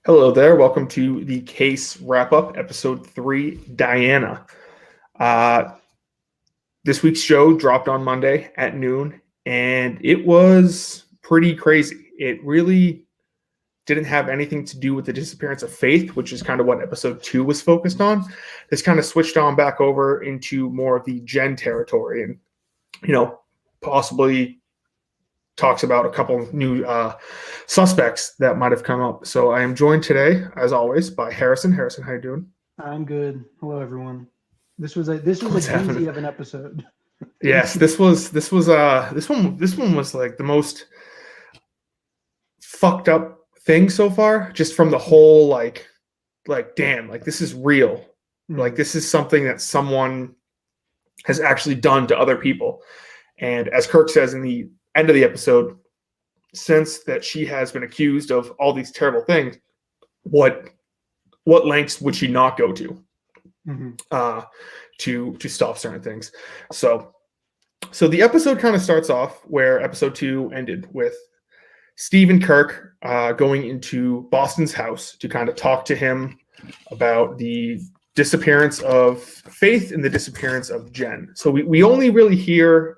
Hello there. Welcome to the case wrap-up, episode 3, Diana. This week's show dropped on Monday at noon, and it was pretty crazy. It really didn't have anything to do with the disappearance of Faith, which is kind of what episode 2 was focused on. This kind of switched on back over into more of the Jen territory and, possibly talks about a couple of new suspects that might have come up. So I am joined today, as always, by Harrison. Harrison, how you doing? I'm good. Hello, everyone. This was a doozy of an episode. Yes, this one was like the most fucked up thing so far, just from the whole like damn, like this is real. Like this is something that someone has actually done to other people. And as Kirk says in the end of the episode, since that she has been accused of all these terrible things, what lengths would she not go to to stop certain things? So the episode kind of starts off where episode 2 ended, with Steve and Kirk going into Boston's house to kind of talk to him about the disappearance of Faith and the disappearance of Jen. So we only really hear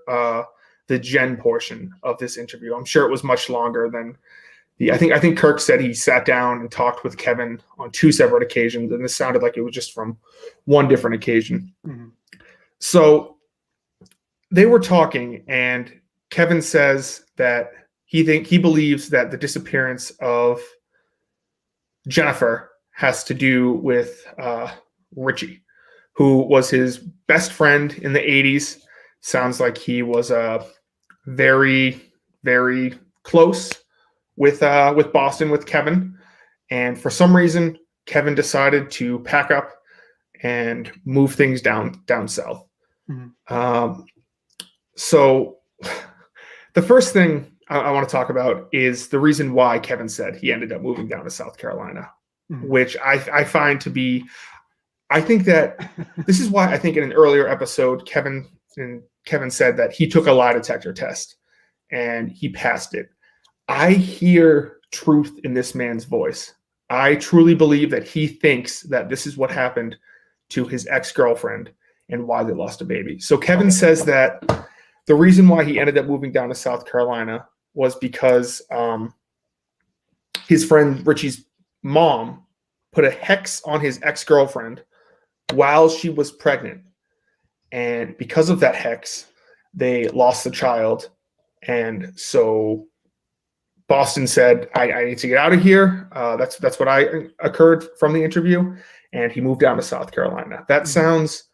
the Jen portion of this interview. I'm sure it was much longer than I think Kirk said he sat down and talked with Kevin on 2 separate occasions, and this sounded like it was just from one different occasion. So they were talking, and Kevin says that he believes that the disappearance of Jennifer has to do with Richie, who was his best friend in the 80s. Sounds like he was very, very close with Boston, with Kevin. And for some reason, Kevin decided to pack up and move things down south. So the first thing I want to talk about is the reason why Kevin said he ended up moving down to South Carolina, which I find to be, I think that this is why I think in an earlier episode, Kevin said that he took a lie detector test and he passed it. I hear truth in this man's voice. I truly believe that he thinks that this is what happened to his ex-girlfriend and why they lost a baby. So Kevin says that the reason why he ended up moving down to South Carolina was because his friend Richie's mom put a hex on his ex-girlfriend while she was pregnant. And because of that hex, they lost the child. And so Boston said, I need to get out of here. That's what occurred from the interview. And he moved down to South Carolina. That sounds,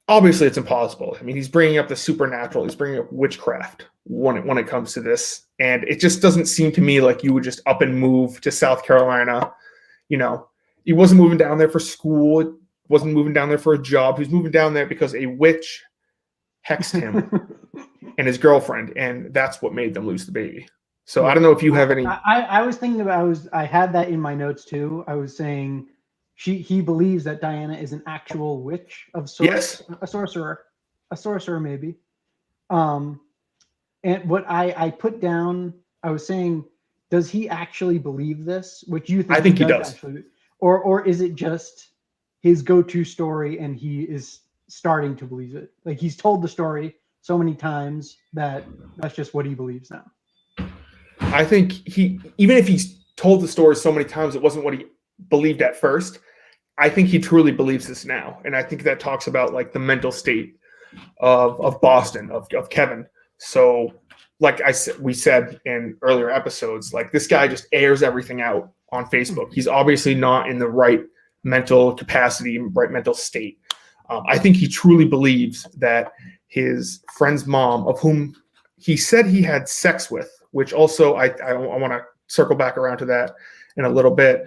obviously it's impossible. I mean, he's bringing up the supernatural. He's bringing up witchcraft when it comes to this. And it just doesn't seem to me like you would just up and move to South Carolina. He wasn't moving down there for school. Wasn't moving down there for a job. He was moving down there because a witch hexed him and his girlfriend, and that's what made them lose the baby. So I don't know if you have any. I was thinking about. I had that in my notes too. I was saying he believes that Diana is an actual witch of sorts, yes, a sorcerer maybe. And what I put down, I was saying, does he actually believe this? Which you think? I think he does. Actually, or is it just his go-to story and he is starting to believe it? Like, he's told the story so many times that that's just what he believes now. I think even if he's told the story so many times, it wasn't what he believed at first. I think he truly believes this now. And I think that talks about like the mental state of Boston, of Kevin. So like we said in earlier episodes, like this guy just airs everything out on Facebook. He's obviously not in the right mental capacity, right mental state. I think he truly believes that his friend's mom, of whom he said he had sex with, which also I want to circle back around to that in a little bit,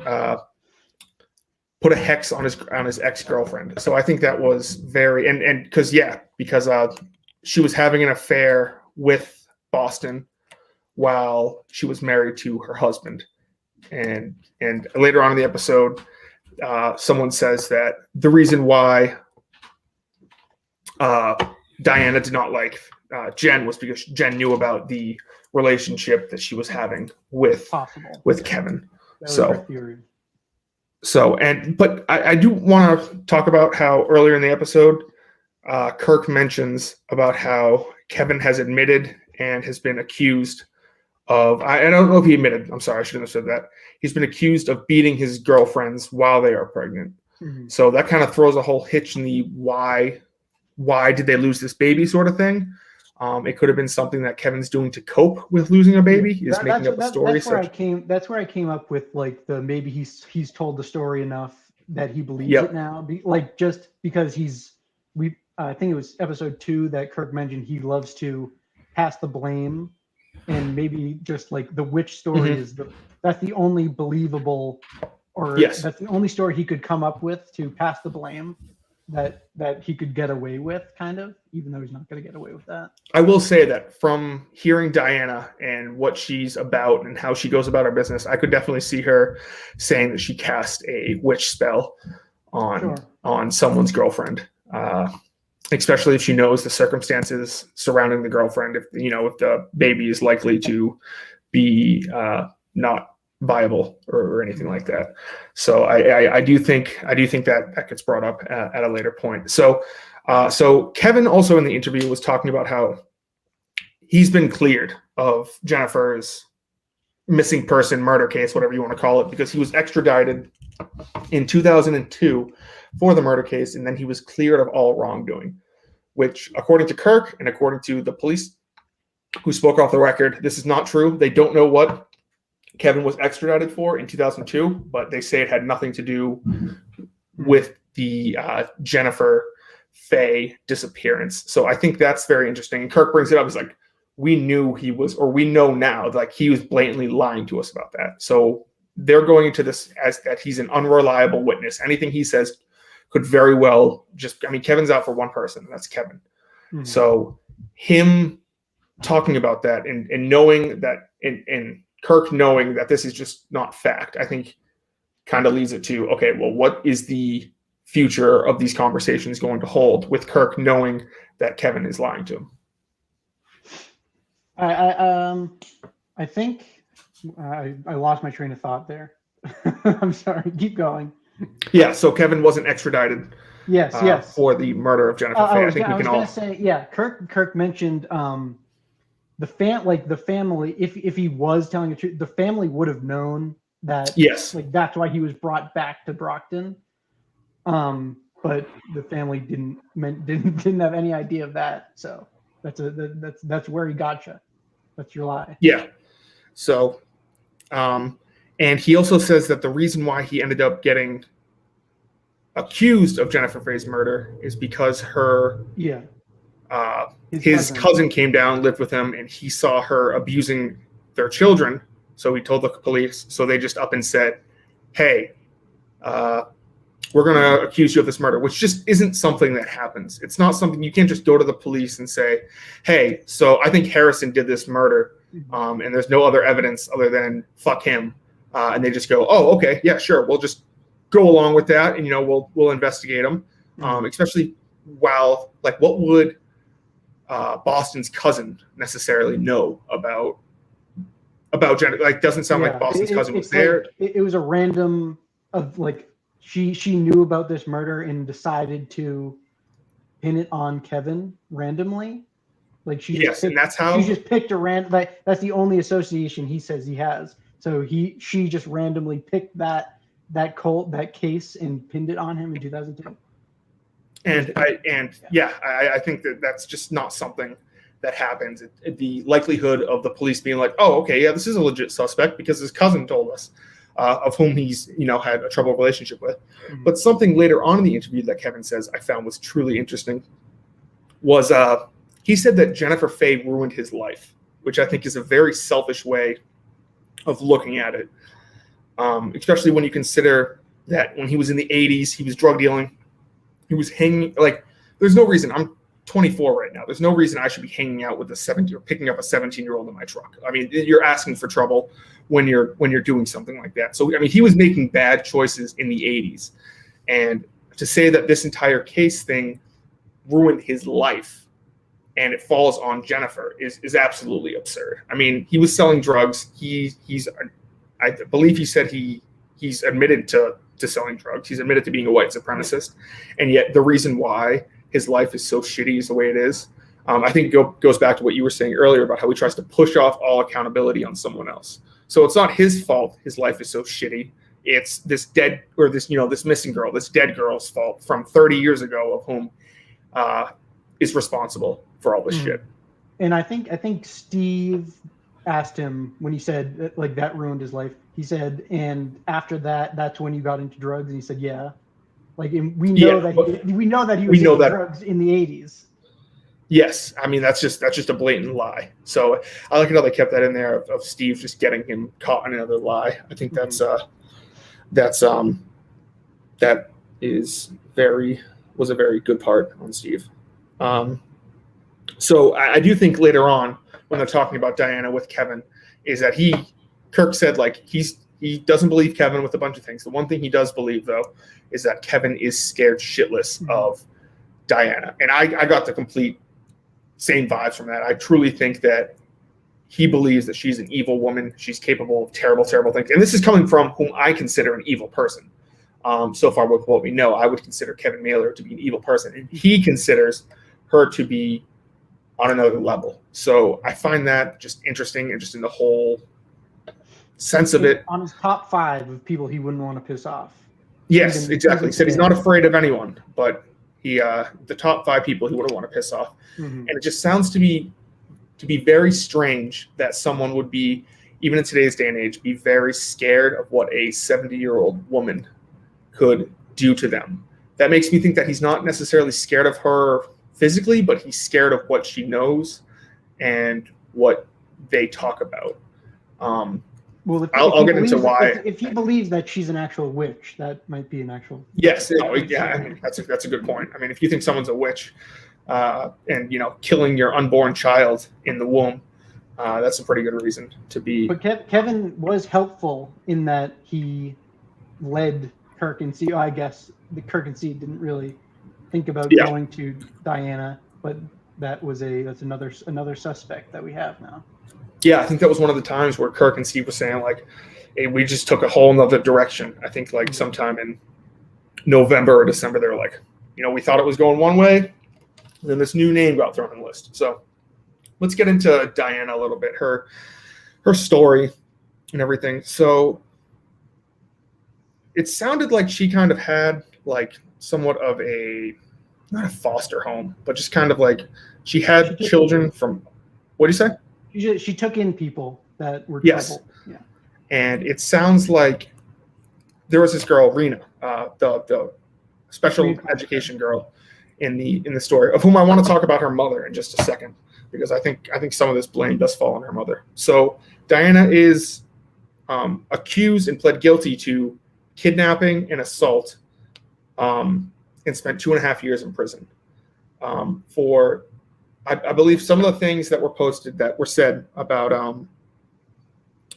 put a hex on his ex-girlfriend. So I think that was very, and because she was having an affair with Boston while she was married to her husband. And later on in the episode, someone says that the reason why Diana did not like Jen was because Jen knew about the relationship that she was having with Kevin. That was our theory. But I do want to talk about how earlier in the episode, Kirk mentions about how Kevin has admitted and has been accused of, I don't know if he admitted, I'm sorry, I shouldn't have said that. He's been accused of beating his girlfriends while they are pregnant. Mm-hmm. So that kind of throws a whole hitch in the why did they lose this baby sort of thing. It could have been something that Kevin's doing to cope with losing a baby. He's making up a story. That's where I came up with like the maybe he's told the story enough that he believes it now. Like just because I think it was episode 2 that Kirk mentioned he loves to pass the blame, and maybe just like the witch story is that's the only believable, or that's the only story he could come up with to pass the blame that he could get away with, kind of, even though he's not going to get away with that. I will say that from hearing Diana and what she's about and how she goes about her business, I could definitely see her saying that she cast a witch spell on someone's girlfriend, especially if she knows the circumstances surrounding the girlfriend. If the baby is likely to be not viable or anything like that. So I do think that gets brought up at a later point. So Kevin also in the interview was talking about how he's been cleared of Jennifer's missing person murder case, whatever you want to call it, because he was extradited in 2002 for the murder case, and then he was cleared of all wrongdoing, which according to Kirk and according to the police who spoke off the record, this is not true. They don't know what Kevin was extradited for in 2002, but they say it had nothing to do with the Jennifer Faye disappearance. So I think that's very interesting. And Kirk brings it up. He's like, we know now, like he was blatantly lying to us about that. So they're going into this as that he's an unreliable witness. Anything he says could very well Kevin's out for one person, and that's Kevin. Mm-hmm. So him talking about that and knowing that and Kirk knowing that this is just not fact, I think kind of leads it to, okay, well, what is the future of these conversations going to hold with Kirk knowing that Kevin is lying to him? I think I lost my train of thought there. I'm sorry. Keep going. Yeah, so Kevin wasn't extradited. Yes. For the murder of Jennifer Faye. I was going to say, yeah. Kirk mentioned the family. If he was telling the truth, the family would have known that. Yes. Like that's why he was brought back to Brockton. But the family didn't have any idea of that. So that's where he got you. That's your lie. Yeah. So, and he also says that the reason why he ended up getting accused of Jennifer Faye's murder is because his cousin came down, lived with him, and he saw her abusing their children. So he told the police. So they just up and said, hey, we're going to accuse you of this murder, which just isn't something that happens. It's not something you can't just go to the police and say, hey, so I think Harrison did this murder, and there's no other evidence other than fuck him. And they just go, oh, okay, yeah, sure. We'll just go along with that, and, we'll investigate him. Especially while, like, what would Boston's cousin necessarily know about Jennifer? Like, doesn't sound like Boston's cousin was there. It was a random of like, she knew about this murder and decided to pin it on Kevin randomly. Like she just picked a random. Like that's the only association he says he has. So she just randomly picked that case and pinned it on him in 2002. I think that's just not something that happens. The likelihood of the police being like, oh, okay, yeah, this is a legit suspect because his cousin told us. Of whom he's had a troubled relationship with. Mm-hmm. But something later on in the interview that Kevin says I found was truly interesting was he said that Jennifer Faye ruined his life, which I think is a very selfish way of looking at it, especially when you consider that when he was in the 80s, he was drug dealing, he was hanging, like, there's no reason, I'm 24 right now, there's no reason I should be hanging out with picking up a 17-year-old in my truck. I mean, you're asking for trouble when you're doing something like that. So, I mean, he was making bad choices in the 80s. And to say that this entire case thing ruined his life and it falls on Jennifer is absolutely absurd. I mean, he was selling drugs. He's I believe he said he's admitted to selling drugs. He's admitted to being a white supremacist, and yet the reason why his life is so shitty is the way it is. I think goes back to what you were saying earlier about how he tries to push off all accountability on someone else. So it's not his fault his life is so shitty. It's this dead, or this, this missing girl, this dead girl's fault from 30 years ago, of whom is responsible for all this shit. And I think Steve asked him when he said like that ruined his life. He said, and after that, that's when you got into drugs. And he said, yeah. Like, and we know that he was into drugs in the 80s. Yes, I mean that's just a blatant lie. So I like how they kept that in there of Steve just getting him caught in another lie. I think that was a very good part on Steve. So I do think later on when they're talking about Diana with Kevin is that Kirk said like he doesn't believe Kevin with a bunch of things. The one thing he does believe though is that Kevin is scared shitless of Diana, and I got the complete same vibes from that. I truly think that he believes that she's an evil woman. She's capable of terrible, terrible things. And this is coming from whom I consider an evil person. So far with what we know, I would consider Kevin Mailer to be an evil person. And he considers her to be on another level. So I find that just interesting and just in the whole sense of it. On his top 5 of people he wouldn't want to piss off. Yes, exactly. He said he's not afraid of anyone, but the top 5 people he wouldn't want to piss off. And it just sounds to be very strange that someone would be, even in today's day and age, be very scared of what a 70-year-old woman could do to them. That makes me think that he's not necessarily scared of her physically, but he's scared of what she knows and what they talk about. Well, I'll get into why. If he believes that she's an actual witch, that might be an actual. Yes, yeah, I mean, that's a good point. I mean, if you think someone's a witch, and killing your unborn child in the womb, that's a pretty good reason to be. But Kevin was helpful in that he led Kirk and Steve. I guess the Kirk and Steve didn't really think about going to Diana, but that's another suspect that we have now. Yeah, I think that was one of the times where Kirk and Steve were saying like, hey, we just took a whole nother direction. I think like sometime in November or December, they were like, we thought it was going one way, and then this new name got thrown in the list. So let's get into Diana a little bit, her story and everything. So it sounded like she kind of had like somewhat of not a foster home, but just kind of like she had children from, what do you say? She took in people that were trouble. Yeah. And it sounds like there was this girl, Rena, the special education girl in the story, of whom I want to talk about her mother in just a second, because I think some of this blame does fall on her mother. So Diana is accused and pled guilty to kidnapping and assault, and spent 2.5 years in prison for. I believe some of the things that were posted that were said about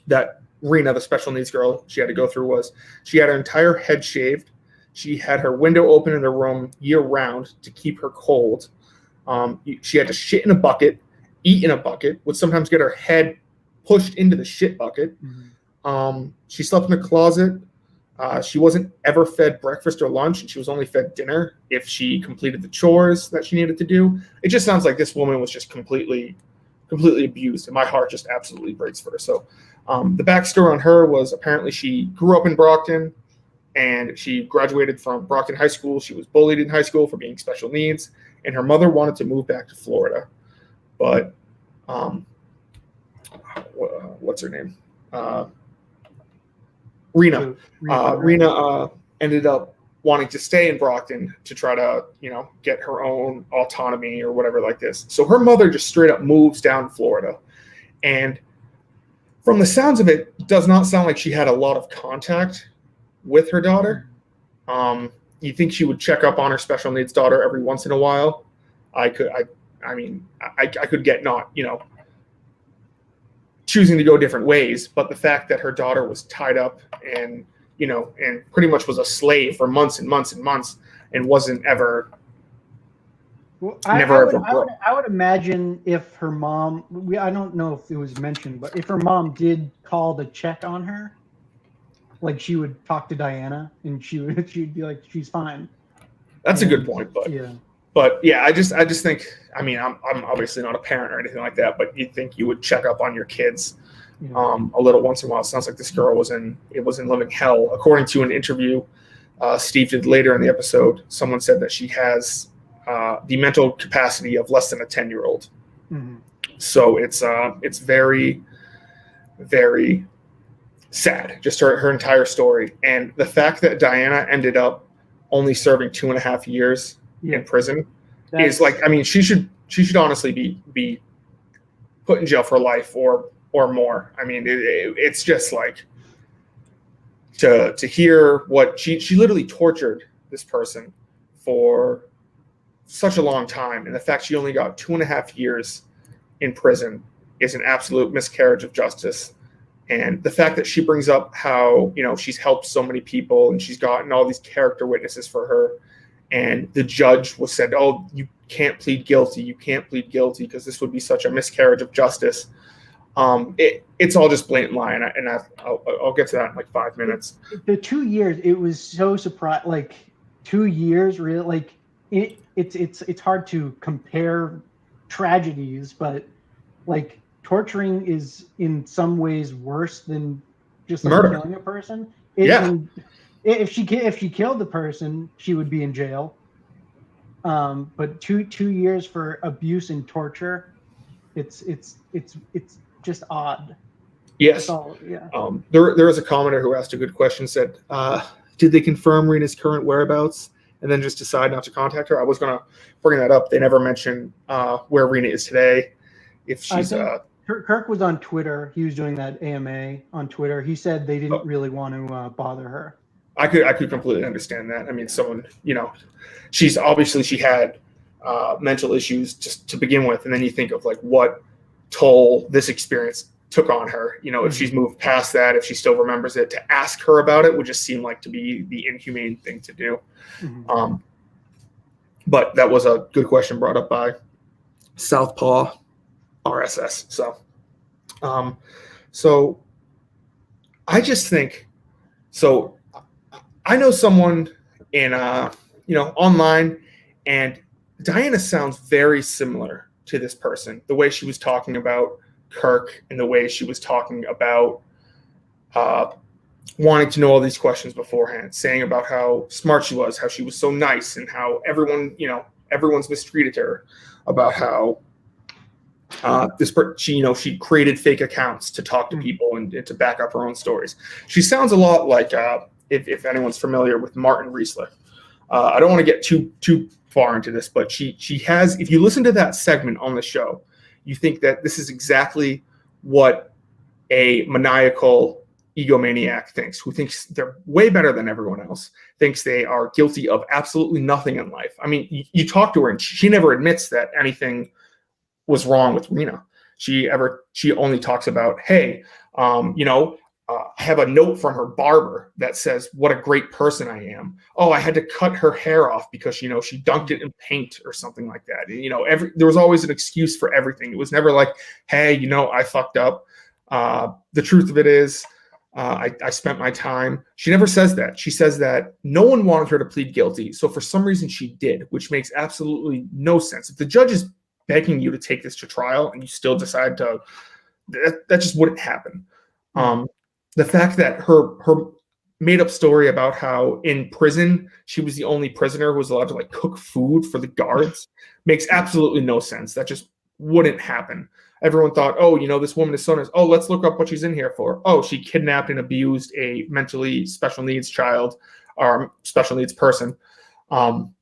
that Rena, the special needs girl, she had to go through was she had her entire head shaved. She had her window open in the room year round to keep her cold. She had to shit in a bucket, eat in a bucket, would sometimes get her head pushed into the shit bucket. She slept in a closet. She wasn't ever fed breakfast or lunch, and she was only fed dinner if she completed the chores that she needed to do. It just sounds like this woman was just completely abused, and my heart just absolutely breaks for her. So the backstory on her was apparently she grew up in Brockton, and she graduated from Brockton High School. She was bullied in high school for being special needs, and her mother wanted to move back to Florida. But what's her name? Rena ended up wanting to stay in Brockton to try to, get her own autonomy or whatever like this. So her mother just straight up moves down to Florida. And from the sounds of it, does not sound like she had a lot of contact with her daughter. You think she would check up on her special needs daughter every once in a while? I could get not, choosing to go different ways, but the fact that her daughter was tied up and pretty much was a slave for months and months and months and wasn't ever I would imagine if her mom, I don't know if it was mentioned, but if her mom did call to check on her, like she would talk to Diana and she'd be like, she's fine. That's a good point, but yeah, I just think, I mean, I'm obviously not a parent or anything like that, but you'd think you would check up on your kids a little once in a while. It sounds like this girl was in living hell. According to an interview Steve did later in the episode, someone said that she has the mental capacity of less than a 10-year-old. Mm-hmm. So it's very, very sad, just her entire story. And the fact that Diana ended up only serving 2.5 years in prison is like, I mean, she should honestly be put in jail for life or more. I mean, it's just like to hear what she literally tortured this person for such a long time, and the fact she only got 2.5 years in prison is an absolute miscarriage of justice. And the fact that she brings up how, you know, she's helped so many people and she's gotten all these character witnesses for her, and the judge was said, oh, you can't plead guilty, because this would be such a miscarriage of justice. It's all just blatant lying, and I'll get to that in like 5 minutes. The 2 years, it was so surprised. Like 2 years, really, like it's hard to compare tragedies, but like torturing is in some ways worse than just like murder, killing a person. If she killed the person, she would be in jail. But two years for abuse and torture, it's just odd. Yes. There is a commenter who asked a good question. Said, "Did they confirm Rena's current whereabouts and then just decide not to contact her?" I was gonna bring that up. They never mentioned where Rena is today. If she's Kirk was on Twitter. He was doing that AMA on Twitter. He said they didn't really want to bother her. I could completely understand that. I mean, someone, you know, she had mental issues just to begin with, and then you think of like what toll this experience took on her. You know, if she's moved past that, if she still remembers it, to ask her about it would just seem like to be the inhumane thing to do. Mm-hmm. But that was a good question brought up by Southpaw RSS. So I just think, so I know someone in online, and Diana sounds very similar to this person. The way she was talking about Kirk and the way she was talking about wanting to know all these questions beforehand, saying about how smart she was, how she was so nice, and how everyone's mistreated her, about how she created fake accounts to talk to people and to back up her own stories. She sounds a lot like if anyone's familiar with Martin Riesler. I don't want to get too far into this, but she has, if you listen to that segment on the show, you think that this is exactly what a maniacal egomaniac thinks, who thinks they're way better than everyone else, thinks they are guilty of absolutely nothing in life. I mean, you talk to her and she never admits that anything was wrong with Rena. She only talks about, hey, I have a note from her barber that says what a great person I am. Oh, I had to cut her hair off because she dunked it in paint or something like that. And, there was always an excuse for everything. It was never like, hey, I fucked up. The truth of it is, I spent my time. She never says that. She says that no one wanted her to plead guilty, so for some reason she did, which makes absolutely no sense. If the judge is begging you to take this to trial and you still decide to, that just wouldn't happen. The fact that her made up story about how in prison she was the only prisoner who was allowed to like cook food for the guards makes absolutely no sense. That just wouldn't happen. Everyone thought, oh, this woman is so nice. Oh, let's look up what she's in here for. Oh, she kidnapped and abused a mentally special needs child or special needs person, and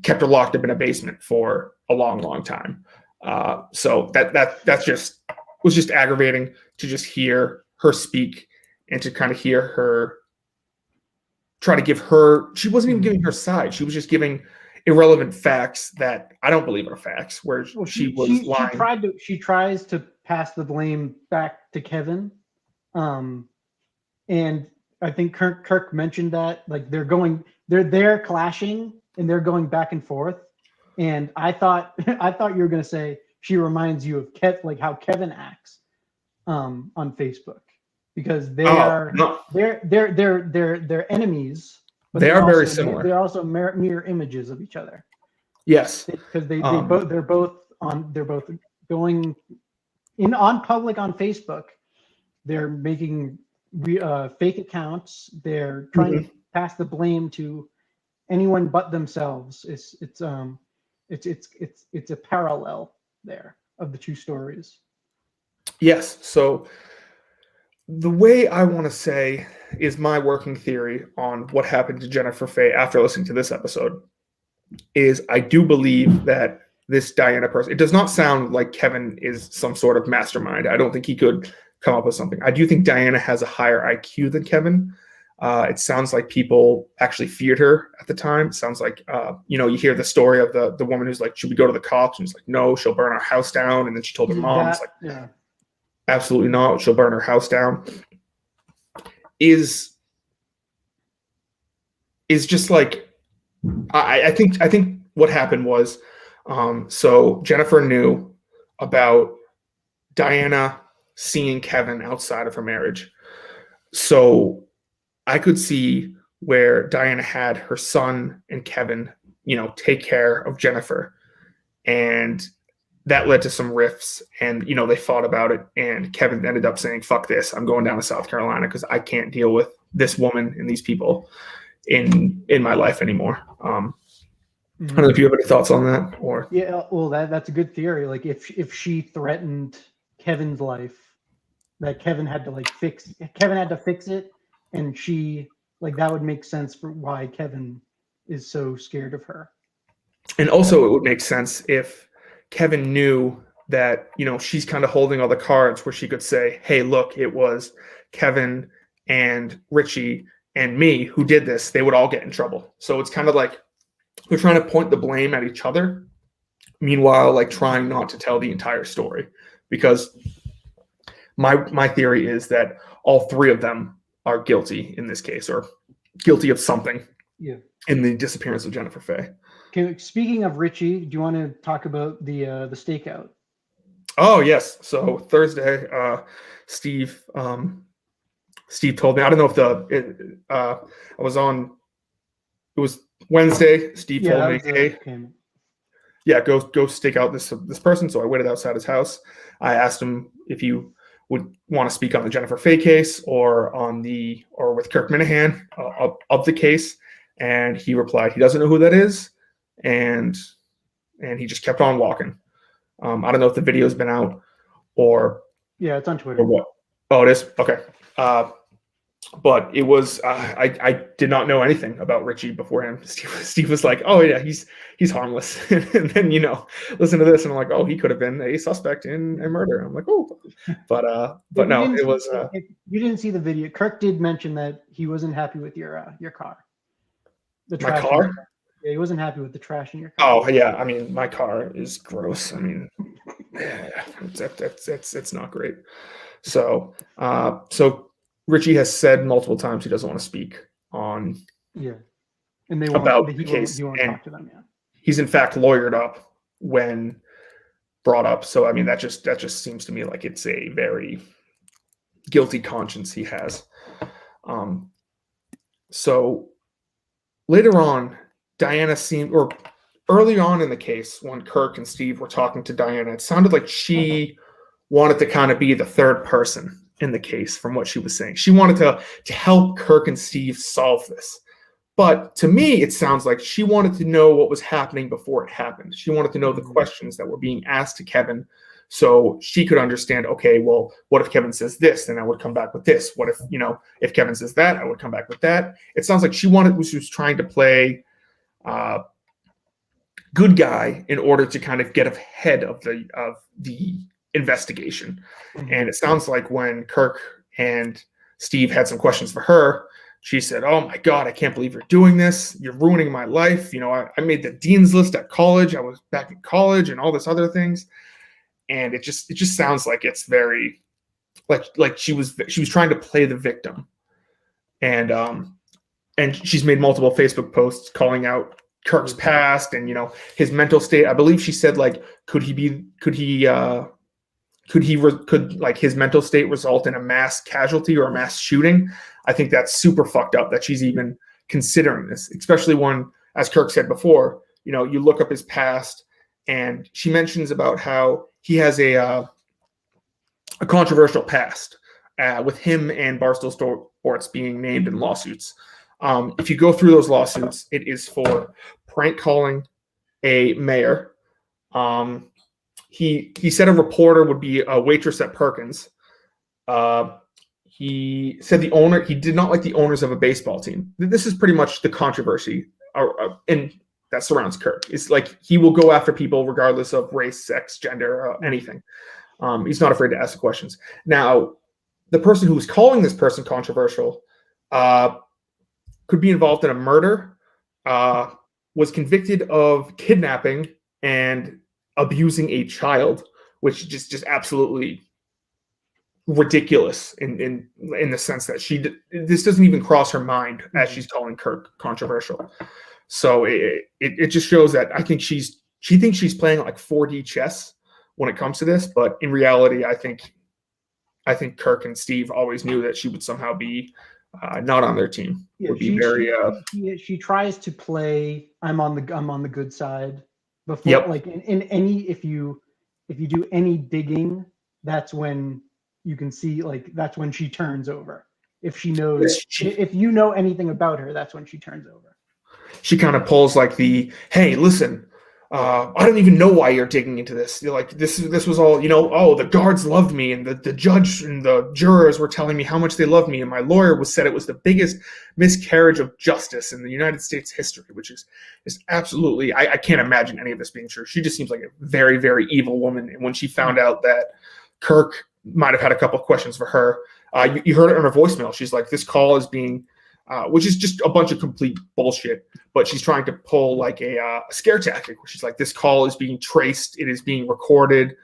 kept her locked up in a basement for a long, long time. So that's was just aggravating to just hear her speak and to kind of hear her try to give her. She wasn't even giving her side. She was just giving irrelevant facts that I don't believe are facts. Where she was lying. She tries to pass the blame back to Kevin, and I think Kirk mentioned that like they're clashing and they're going back and forth. And I thought you were going to say she reminds you of like how Kevin acts on Facebook, because No, they're enemies, but they are very similar. they're also mirror images of each other. Yes, because they're both going in on public on Facebook. They're making fake accounts. They're trying to pass the blame to anyone but themselves. It's a parallel there of the two stories. Yes. So the way I want to say is my working theory on what happened to Jennifer Faye after listening to this episode is I do believe that this Diana person, it does not sound like Kevin is some sort of mastermind. I don't think he could come up with something. I do think Diana has a higher IQ than Kevin. It sounds like people actually feared her at the time. It sounds like, you hear the story of the woman who's like, should we go to the cops? And she's like, no, she'll burn our house down. And then she told her mom, absolutely not. She'll burn her house down. Is just like, I think what happened was, so Jennifer knew about Diana seeing Kevin outside of her marriage. So I could see where Diana had her son and Kevin, take care of Jennifer. And that led to some rifts, and, they fought about it. And Kevin ended up saying, fuck this, I'm going down to South Carolina because I can't deal with this woman and these people in my life anymore. I don't know if you have any thoughts on that, or well, that's a good theory. Like if she threatened Kevin's life, that Kevin had to fix it, and she that would make sense for why Kevin is so scared of her. And also it would make sense if Kevin knew that, she's kind of holding all the cards where she could say, hey, look, it was Kevin and Richie and me who did this. They would all get in trouble. So it's kind of like they're trying to point the blame at each other, meanwhile trying not to tell the entire story. Because my theory is that all three of them are guilty in this case, or guilty of something in the disappearance of Jennifer Faye. Okay, speaking of Richie, do you want to talk about the stakeout? Oh yes. So Thursday, Steve told me, I don't know if I was on, it was Wednesday. Steve told me, hey, go stake out this person. So I waited outside his house. I asked him if he would want to speak on the Jennifer Faye case or with Kirk Minahan of the case. And he replied, he doesn't know who that is. And he just kept on walking. I don't know if the video's been out or. Yeah, it's on Twitter. Or what? Oh, it is? Okay. But it was, I did not know anything about Richie beforehand. Steve was like, oh yeah, he's harmless. And then, listen to this. And I'm like, oh, he could have been a suspect in a murder. I'm like, oh, but no, it was. You didn't see the video. Kirk did mention that he wasn't happy with your car. My car? Yeah, he wasn't happy with the trash in your car. Oh yeah. I mean, my car is gross. I mean, it's not great. So Richie has said multiple times he doesn't want to speak on and about the case. He won't talk to them. Yeah, he's in fact lawyered up when brought up. So I mean, that just seems to me like it's a very guilty conscience he has. So later on, Diana or early on in the case, when Kirk and Steve were talking to Diana, it sounded like she wanted to kind of be the third person in the case from what she was saying. She wanted to help Kirk and Steve solve this. But to me, it sounds like she wanted to know what was happening before it happened. She wanted to know the questions that were being asked to Kevin so she could understand, okay, well, what if Kevin says this? Then I would come back with this. What if, if Kevin says that, I would come back with that. It sounds like she was trying to play good guy in order to kind of get ahead of the investigation. And it sounds like when Kirk and Steve had some questions for her, she said, oh my God, I can't believe you're doing this. You're ruining my life. I made the dean's list at college. I was back in college and all this other things. And it just sounds like it's very like she was trying to play the victim. And she's made multiple Facebook posts calling out Kirk's past and his mental state. I believe she said could he could like his mental state result in a mass casualty or a mass shooting? I think that's super fucked up that she's even considering this, especially when, as Kirk said before, you look up his past, and she mentions about how he has a controversial past with him and Barstool Sports being named in lawsuits. If you go through those lawsuits, it is for prank calling a mayor. He said a reporter would be a waitress at Perkins. He said he did not like the owners of a baseball team. This is pretty much the controversy, and that surrounds Kirk. It's like he will go after people regardless of race, sex, gender, anything. He's not afraid to ask the questions. Now, the person who was calling this person controversial could be involved in a murder, was convicted of kidnapping and abusing a child, which is just absolutely ridiculous in the sense that this doesn't even cross her mind as she's calling Kirk controversial. So it just shows that I think she thinks she's playing like 4D chess when it comes to this, but in reality, I think Kirk and Steve always knew that she would somehow be not on their team. Yeah, would be very. She tries to play. I'm on the good side. Before, Yep. like in any, if you do any digging, that's when you can see, like, that's when she turns over. If she knows, if you know anything about her, that's when she turns over. She kind of pulls like hey, listen, I don't even know why you're digging into this. You're like, this was all, oh, the guards loved me, and the judge and the jurors were telling me how much they loved me, and my lawyer said it was the biggest miscarriage of justice in the United States history, which is absolutely, I can't imagine any of this being true. She just seems like a very, very evil woman. And when she found out that Kirk might have had a couple of questions for her, you heard it on her voicemail. She's like, this call is being which is just a bunch of complete bullshit, but she's trying to pull like a scare tactic where she's like, this call is being traced, it is being recorded,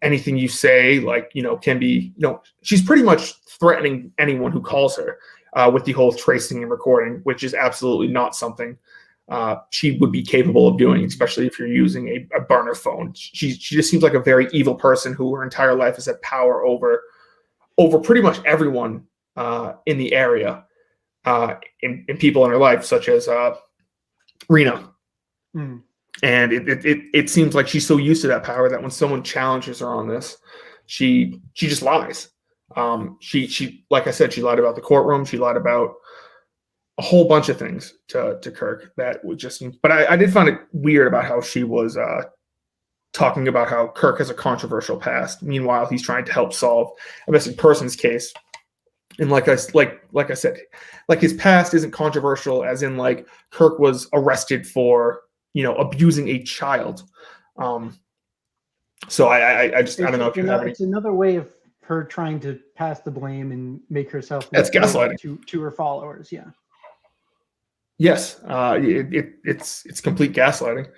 anything you say, like, can be, she's pretty much threatening anyone who calls her with the whole tracing and recording, which is absolutely not something she would be capable of doing, especially if you're using a burner phone. She just seems like a very evil person who her entire life has had power over pretty much everyone in the area. In people in her life, such as Rena. And it seems like she's so used to that power that when someone challenges her on this, she just lies. She like I said, she lied about the courtroom. She lied about a whole bunch of things to Kirk that would just. But I did find it weird about how she was talking about how Kirk has a controversial past. Meanwhile, he's trying to help solve a missing persons case. And like I said, like his past isn't controversial, as in like Kirk was arrested for abusing a child. So I don't know if you have any. It's another way of her trying to pass the blame and make herself. That's gaslighting to her followers. Yeah. Yes, it's complete gaslighting.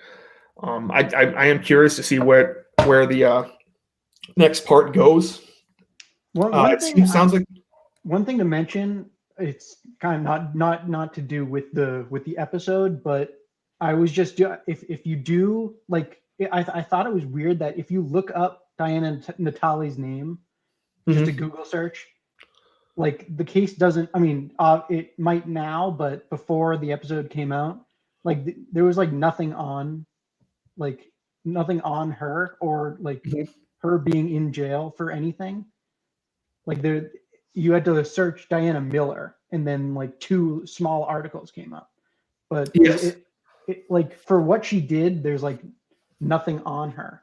I am curious to see where the next part goes. Sounds like. One thing to mention, it's kind of not to do with the episode, but I was just if you do, like, I thought it was weird that if you look up Diana Natale's name, just a Google search, like the case doesn't. I mean, it might now, but before the episode came out, like there was like nothing on her or like her being in jail for anything. Like there. You had to search Diana Miller, and then like 2 small articles came up. But yes, it like for what she did, there's like nothing on her.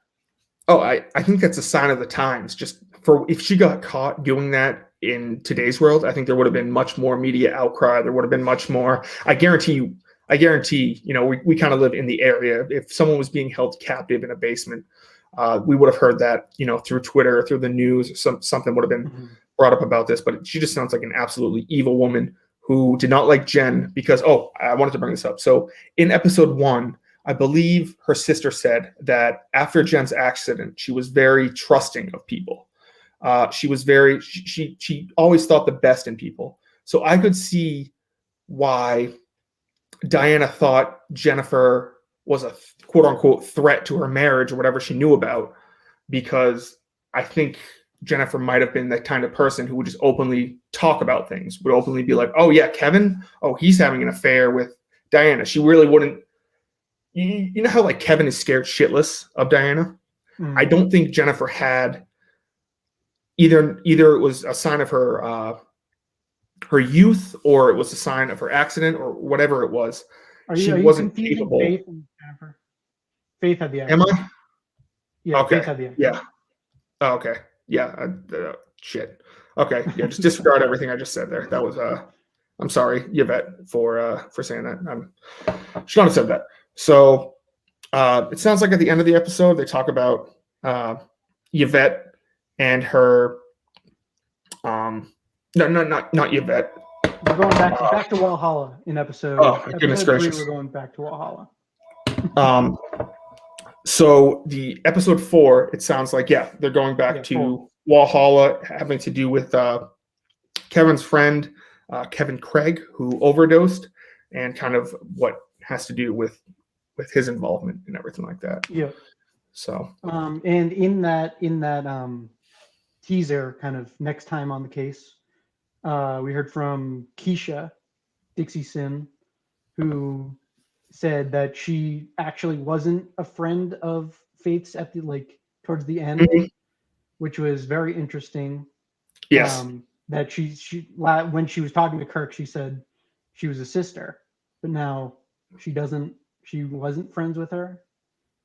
Oh, I think that's a sign of the times. Just for if she got caught doing that in today's world, I think there would have been much more media outcry. There would have been much more. I guarantee, we kind of live in the area. If someone was being held captive in a basement, we would have heard that, through Twitter, through the news, something would have been brought up about this. But she just sounds like an absolutely evil woman who did not like Jen because, I wanted to bring this up. So in episode 1, I believe her sister said that after Jen's accident, she was very trusting of people. She was she always thought the best in people. So I could see why Diana thought Jennifer was a quote unquote threat to her marriage or whatever she knew about, because I think Jennifer might have been that kind of person who would just openly talk about things, would openly be like, oh yeah, Kevin, oh, he's having an affair with Diana. She really wouldn't, you know how like Kevin is scared shitless of Diana? I don't think Jennifer had either it was a sign of her her youth, or it was a sign of her accident, or whatever it was. Are She you wasn't confusing capable. Faith and Jennifer? Faith had the Am accident. I? Yeah, Okay. Faith had the accident. Yeah. Oh, okay. Yeah. Shit. Okay. Yeah. Just disregard everything I just said there. That was I'm sorry, Yvette, for saying that. Should not have said that. So it sounds like at the end of the episode they talk about Yvette and her. No, not Yvette. We're going back to Valhalla in episode. Oh, goodness episode 3, gracious. we're going back to Valhalla. So the episode 4, it sounds like, yeah, they're going back to Valhalla, having to do with Kevin's friend, Kevin Craig, who overdosed, and kind of what has to do with his involvement and everything like that. Yeah. So. And in that teaser, kind of next time on the case, we heard from Keisha, Dixie Sin, who said that she actually wasn't a friend of Faith's at the towards the end, which was very interesting. Yes. That she when she was talking to Kirk, she said she was a sister, but now she wasn't friends with her.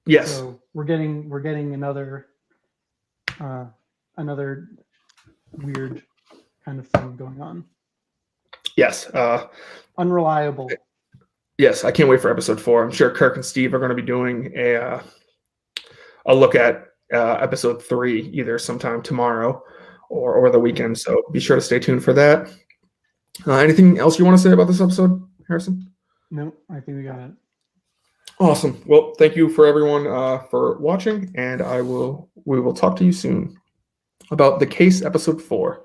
Yes. So we're getting another weird kind of thing going on. Yes. Unreliable. Yes, I can't wait for episode 4. I'm sure Kirk and Steve are going to be doing a look at episode 3 either sometime tomorrow or over the weekend. So be sure to stay tuned for that. Anything else you want to say about this episode, Harrison? No, I think we got it. Awesome. Well, thank you for everyone for watching, and we will talk to you soon about The Case episode 4.